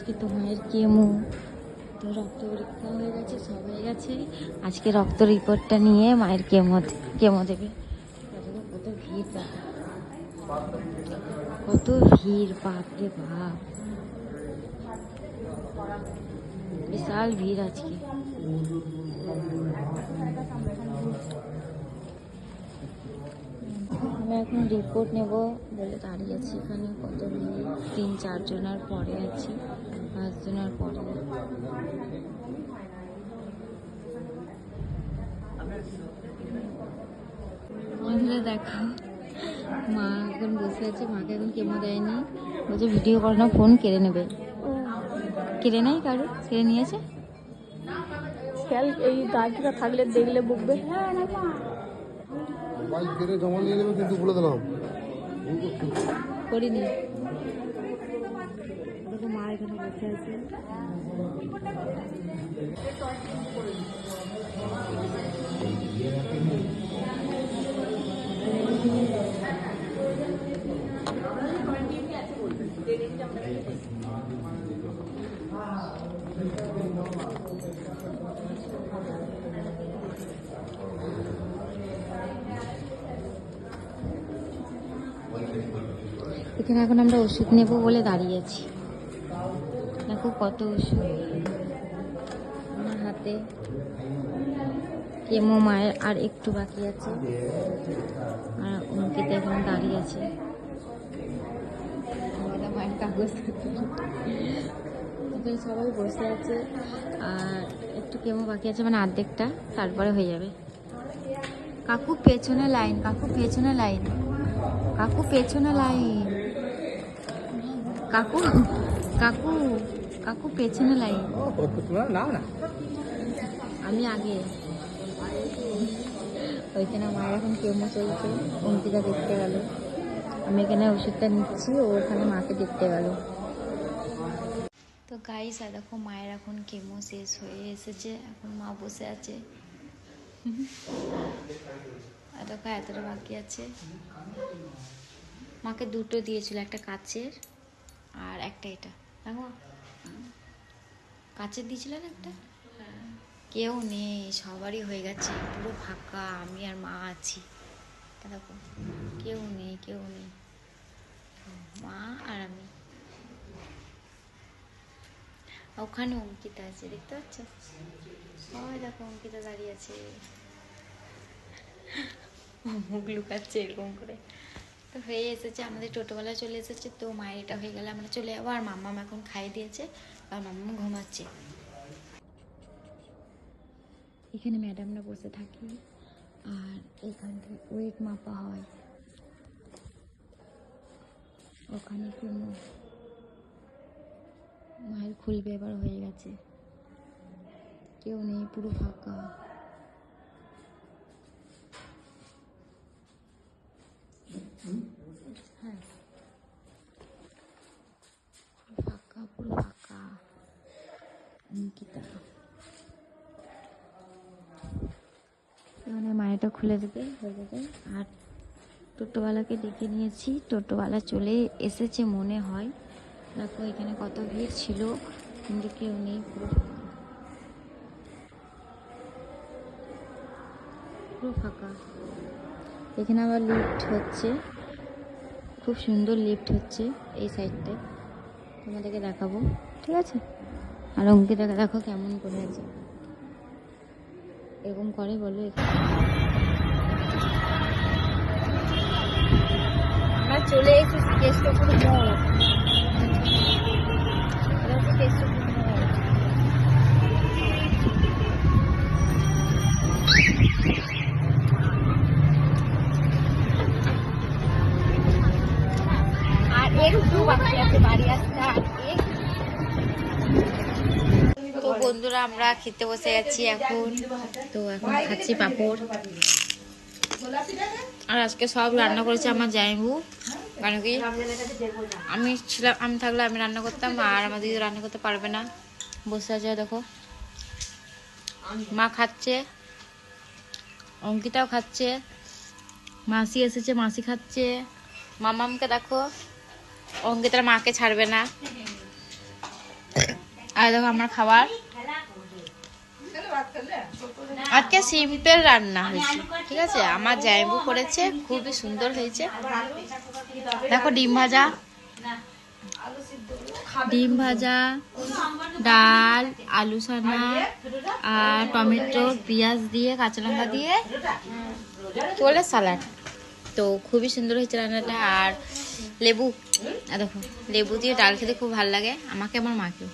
আজকে তো মায়ের কেমো, তো রক্ত পরীক্ষা হয়ে গেছে, সব হয়ে গেছে। আজকে রক্ত রিপোর্টটা নিয়ে মায়ের কেমো দেবে। কত ভিড়, কত ভিড়, বাপরে বাপ, বিশাল ভিড় আজকে। আমি এখন রিপোর্ট নেব বলে দাঁড়িয়ে আছি এখানে। কত ভিড়, 3-4 জনের পরে আছি, 5 জনের পরে। দেখো মা এখন বসে আছে, মাকে এখন কেমো দেয়নি, বলছে ভিডিও করো না, ফোন কেড়ে নেবে। কেড়ে নেয়, কারো কেড়ে নিয়েছে। এই দাগটা থাকলে দেখলে বকবে। জমা নিয়ে নেবে, কিন্তু বলে দিলাম করিনি। মা এখানে বসে আছে। এখানে এখন আমরা ওষুধ নেব বলে দাঁড়িয়েছি। দেখো কত ওষুধ আমার হাতে। কেমো মায়ের আর একটু বাকি আছে, আর অঙ্কিতা এখানে দাঁড়িয়ে আছে। মায়ের কাগজ এখানে সবাই বসে আছে, আর একটু কেমো বাকি আছে, মানে অর্ধেকটা, তারপরে হয়ে যাবে। কাকু পেছনে লাইন, কাকু পেছনে লাইন, কাকু পেছনে লাইন, কাকু কাকু কাকু পেছনে লাইন, আমি আগে। ওইখানে মায়ের এখন কেমো চলছে, অঙ্কিতা দেখতে গেল। আমি এখানে ওষুধটা নিচ্ছি, ও ওখানে মাকে দেখতে গেল। তো গাইস, আর দেখো মায়ের এখন কেমো শেষ হয়ে এসেছে, এখন মা বসে আছে। আর দেখো এতটা বাকি আছে। মাকে দুটো দিয়েছিল, একটা কাচের আর একটা এটা। দেখো কাচের দিয়েছিল না একটা। কেউ নেই, সবারই হয়ে গেছে, পুরো ফাঁকা, আমি আর মা আছি। দেখো কেউ নেই, কেউ নেই, মা আর আমি। ওখানে অঙ্কিতা আছে, দেখতে পাচ্ছ? সবাই দেখো অঙ্কিতা দাঁড়িয়ে আছে, মুখ লুকাচ্ছে এরকম করে। তো হয়ে এসেছে, আমাদের টোটোওয়ালা চলে এসেছে। তো মায়ের এটা হয়ে গেলে আমরা চলে যাবো। আর মাম্মাম এখন খাইয়ে দিয়েছে, আর মাম্মাম ঘুমাচ্ছে। এখানে ম্যাডামরা বসে থাকি, আর এখানটায় ওয়েট মাপা হয়। ওখানে কোনো মায়ের খুলবে, এবার হয়ে গেছে, কেউ নেই, পুরো ফাঁকা। হ্যাঁ, ফাঁকা, পুরো ফাঁকা। অঙ্কিতা মানে মায়েরটা খুলে দেবে, হয়ে যাবে। আর টোটোওয়ালাকে ডেকে নিয়েছি, টোটোওয়ালা চলে এসেছে মনে হয়। দেখো এখানে কত ভিড় ছিল, কিন্তু কেউ নেই, পুরো ফাঁকা, পুরো ফাঁকা। এখানে আবার লিফট হচ্ছে, খুব সুন্দর লিফট হচ্ছে এই সাইডটায়, তোমাদেরকে দেখাবো, ঠিক আছে? আর অঙ্কিতাকে দেখো কেমন করে আছে, এরকম করে বলো। আমরা চলে এসেছি কেষ্টপুর মোড়। আর একটু বাকি আছে বাড়ি আসতে। তো বন্ধুরা, আমরা খেতে বসে গেছি এখন। তো এখন খাচ্ছি পাঁপড়। আর আজকে সব রান্না করেছে আমার জামাইবু, কেন কি আমি থাকলে আমি রান্না করতাম, আর আমার দিদি রান্না করতে পারবে না, বসে আছে। দেখো মা খাচ্ছে, অঙ্কিতাও খাচ্ছে, মাসি এসেছে, মাসি খাচ্ছে। মামামকে দেখো, অঙ্কিতার মাকে ছাড়বে না। আর দেখো আমার খাবার আজকে সিম্পল রান্না হয়েছে, ঠিক আছে। আমার জামাইবু করেছে, খুবই সুন্দর হয়েছে। দেখো ডিম ভাজা, ডাল, আলু সানা আর টমেটো পেঁয়াজ দিয়ে কাঁচা লঙ্কা দিয়ে কি বলে স্যালাড। তো খুবই সুন্দর হয়েছে রান্নাটা। আর লেবু, দেখো লেবু দিয়ে ডাল খেতে খুব ভালো লাগে আমাকে, আমার মাকে।